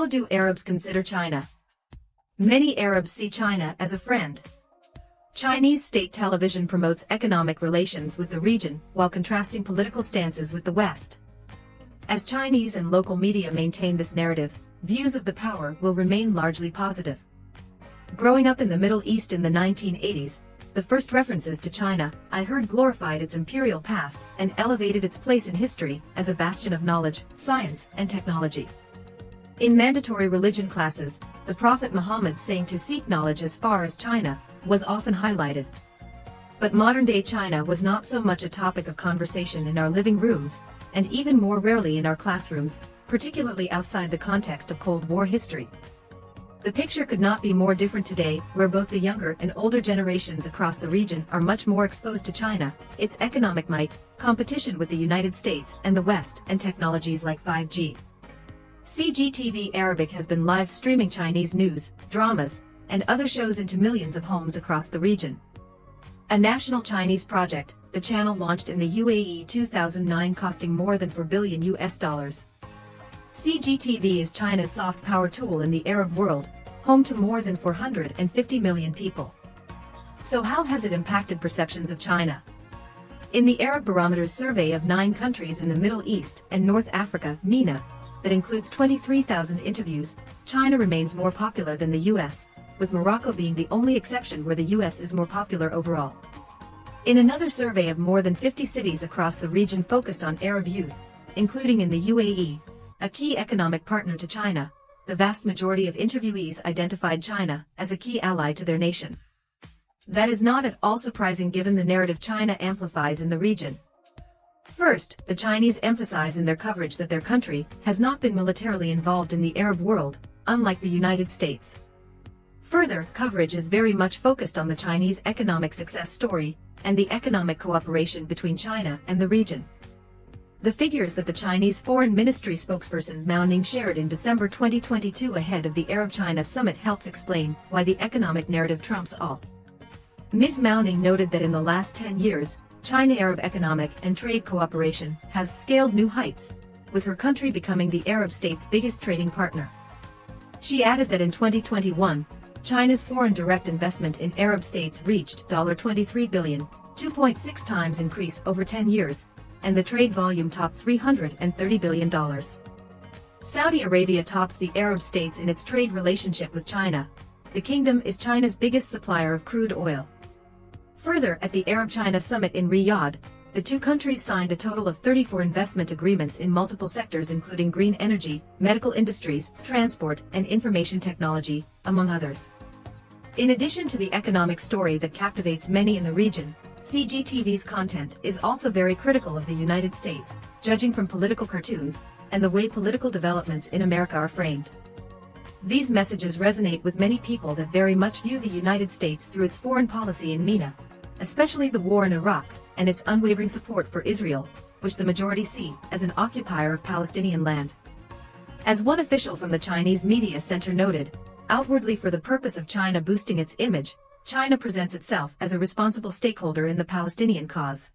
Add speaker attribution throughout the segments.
Speaker 1: How do Arabs consider China? Many Arabs see China as a friend. Chinese state television promotes economic relations with the region while contrasting political stances with the West. As Chinese and local media maintain this narrative, views of the power will remain largely positive. Growing up in the Middle East in the 1980s, the first references to China I heard glorified its imperial past and elevated its place in history as a bastion of knowledge, science, and technology. In mandatory religion classes, the Prophet Muhammad's saying to seek knowledge as far as China was often highlighted. But modern-day China was not so much a topic of conversation in our living rooms, and even more rarely in our classrooms, particularly outside the context of Cold War history. The picture could not be more different today, where both the younger and older generations across the region are much more exposed to China, its economic might, competition with the United States and the West, and technologies like 5G. CGTV Arabic has been live streaming Chinese news, dramas, and other shows into millions of homes across the region. A national Chinese project, the channel launched in the UAE 2009 costing more than $4 billion. CGTV is China's soft power tool in the Arab world, home to more than 450 million people. So how has it impacted perceptions of China? In the Arab Barometer's survey of 9 countries in the Middle East and North Africa, MENA, that includes 23,000 interviews, China remains more popular than the US, with Morocco being the only exception where the US is more popular overall. In another survey of more than 50 cities across the region focused on Arab youth, including in the UAE, a key economic partner to China, the vast majority of interviewees identified China as a key ally to their nation. That is not at all surprising given the narrative China amplifies in the region. First, the Chinese emphasize in their coverage that their country has not been militarily involved in the Arab world, unlike the United States. Further, coverage is very much focused on the Chinese economic success story and the economic cooperation between China and the region. The figures that the Chinese Foreign Ministry spokesperson Mao Ning shared in December 2022 ahead of the Arab-China summit helps explain why the economic narrative trumps all. Ms. Mao Ning noted that in the last 10 years, China-Arab economic and trade cooperation has scaled new heights, with her country becoming the Arab state's biggest trading partner. She added that in 2021, China's foreign direct investment in Arab states reached $23 billion, 2.6 times increase over 10 years, and the trade volume topped $330 billion. Saudi Arabia tops the Arab states in its trade relationship with China. The kingdom is China's biggest supplier of crude oil. Further, at the Arab-China summit in Riyadh, the two countries signed a total of 34 investment agreements in multiple sectors including green energy, medical industries, transport, and information technology, among others. In addition to the economic story that captivates many in the region, CGTV's content is also very critical of the United States, judging from political cartoons and the way political developments in America are framed. These messages resonate with many people that very much view the United States through its foreign policy in MENA, especially the war in Iraq and its unwavering support for Israel, which the majority see as an occupier of Palestinian land. As one official from the Chinese Media Center noted, outwardly for the purpose of China boosting its image, China presents itself as a responsible stakeholder in the Palestinian cause.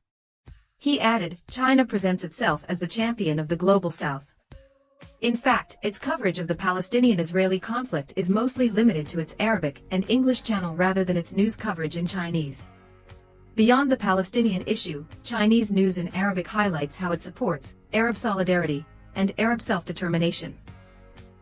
Speaker 1: He added, China presents itself as the champion of the global South. In fact, its coverage of the Palestinian-Israeli conflict is mostly limited to its Arabic and English channel rather than its news coverage in Chinese. Beyond the Palestinian issue, Chinese news in Arabic highlights how it supports Arab solidarity and Arab self-determination.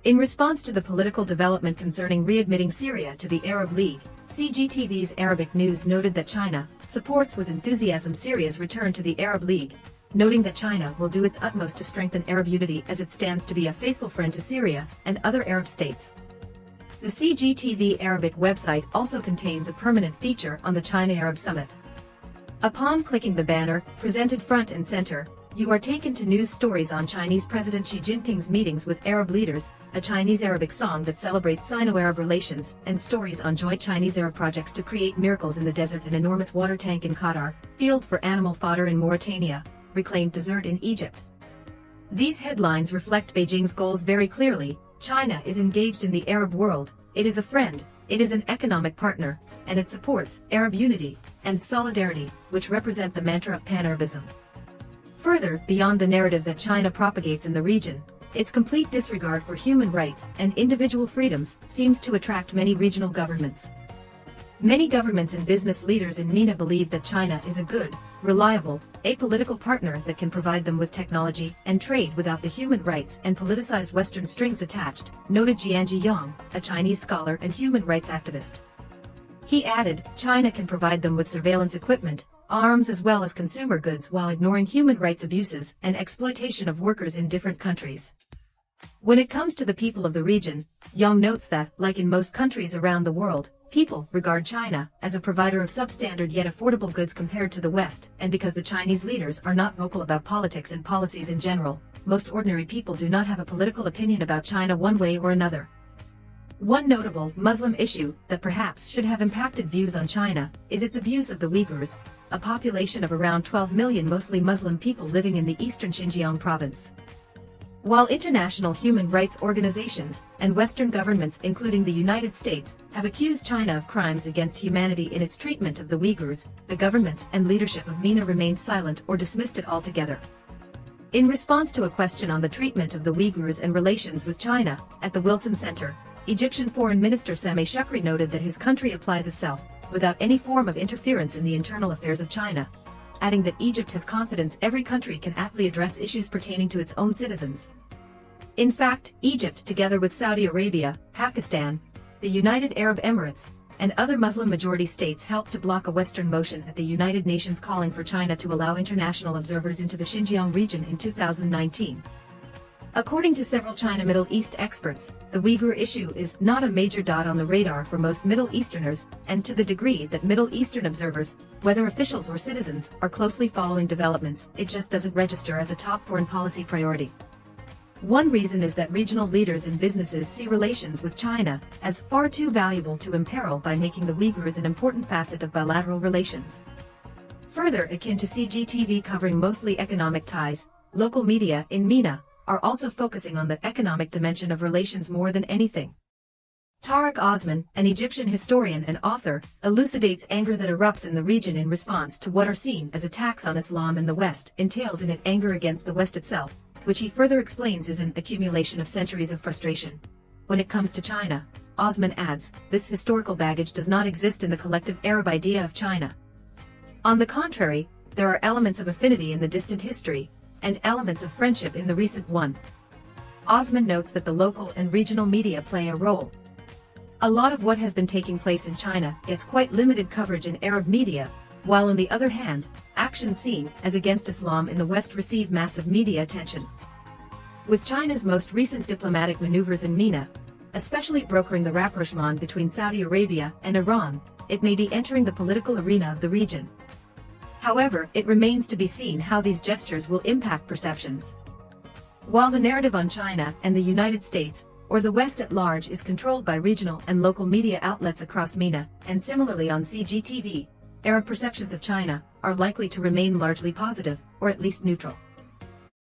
Speaker 1: In response to the political development concerning readmitting Syria to the Arab League, CGTV's Arabic news noted that China supports with enthusiasm Syria's return to the Arab League, noting that China will do its utmost to strengthen Arab unity as it stands to be a faithful friend to Syria and other Arab states. The CGTV Arabic website also contains a permanent feature on the China-Arab Summit. Upon clicking the banner, presented front and center, you are taken to news stories on Chinese President Xi Jinping's meetings with Arab leaders, a Chinese Arabic song that celebrates Sino-Arab relations, and stories on joint Chinese-Arab projects to create miracles in the desert, an enormous water tank in Qatar, field for animal fodder in Mauritania, reclaimed desert in Egypt. These headlines reflect Beijing's goals very clearly. China is engaged in the Arab world, it is a friend, it is an economic partner, and it supports Arab unity and solidarity, which represent the mantra of Pan-Arabism. Further, beyond the narrative that China propagates in the region, Its complete disregard for human rights and individual freedoms seems to attract many regional governments. Many governments and business leaders in MENA believe that China is a good, reliable, apolitical partner that can provide them with technology and trade without the human rights and politicized Western strings attached, noted Jianji Yang, a Chinese scholar and human rights activist. He added, China can provide them with surveillance equipment, arms as well as consumer goods while ignoring human rights abuses and exploitation of workers in different countries. When it comes to the people of the region, Yang notes that, like in most countries around the world, people regard China as a provider of substandard yet affordable goods compared to the West, and because the Chinese leaders are not vocal about politics and policies in general, most ordinary people do not have a political opinion about China one way or another. One notable Muslim issue that perhaps should have impacted views on China is its abuse of the Uyghurs, a population of around 12 million mostly Muslim people living in the eastern Xinjiang province. While international human rights organizations and Western governments including the United States have accused China of crimes against humanity in its treatment of the Uyghurs, the governments and leadership of MENA remained silent or dismissed it altogether. In response to a question on the treatment of the Uyghurs and relations with China, at the Wilson Center, Egyptian Foreign Minister Sameh Shukri noted that his country applies itself, without any form of interference in the internal affairs of China, adding that Egypt has confidence every country can aptly address issues pertaining to its own citizens. In fact, Egypt, together with Saudi Arabia, Pakistan, the United Arab Emirates, and other Muslim-majority states helped to block a Western motion at the United Nations calling for China to allow international observers into the Xinjiang region in 2019. According to several China Middle East experts, the Uyghur issue is not a major dot on the radar for most Middle Easterners, and to the degree that Middle Eastern observers, whether officials or citizens, are closely following developments, it just doesn't register as a top foreign policy priority. One reason is that regional leaders and businesses see relations with China as far too valuable to imperil by making the Uyghurs an important facet of bilateral relations. Further akin to CGTV covering mostly economic ties, local media in MENA are also focusing on the economic dimension of relations more than anything. Tariq Osman, an Egyptian historian and author, elucidates anger that erupts in the region in response to what are seen as attacks on Islam in the West entails in it anger against the West itself, which he further explains is an accumulation of centuries of frustration. When it comes to China, Osman adds, this historical baggage does not exist in the collective Arab idea of China. On the contrary, there are elements of affinity in the distant history, and elements of friendship in the recent one. Osman notes that the local and regional media play a role. A lot of what has been taking place in China gets quite limited coverage in Arab media, while on the other hand, actions seen as against Islam in the West receive massive media attention. With China's most recent diplomatic maneuvers in MENA, especially brokering the rapprochement between Saudi Arabia and Iran, it may be entering the political arena of the region. However, it remains to be seen how these gestures will impact perceptions. While the narrative on China and the United States, or the West at large, is controlled by regional and local media outlets across MENA, and similarly on CGTV, Arab perceptions of China are likely to remain largely positive, or at least neutral.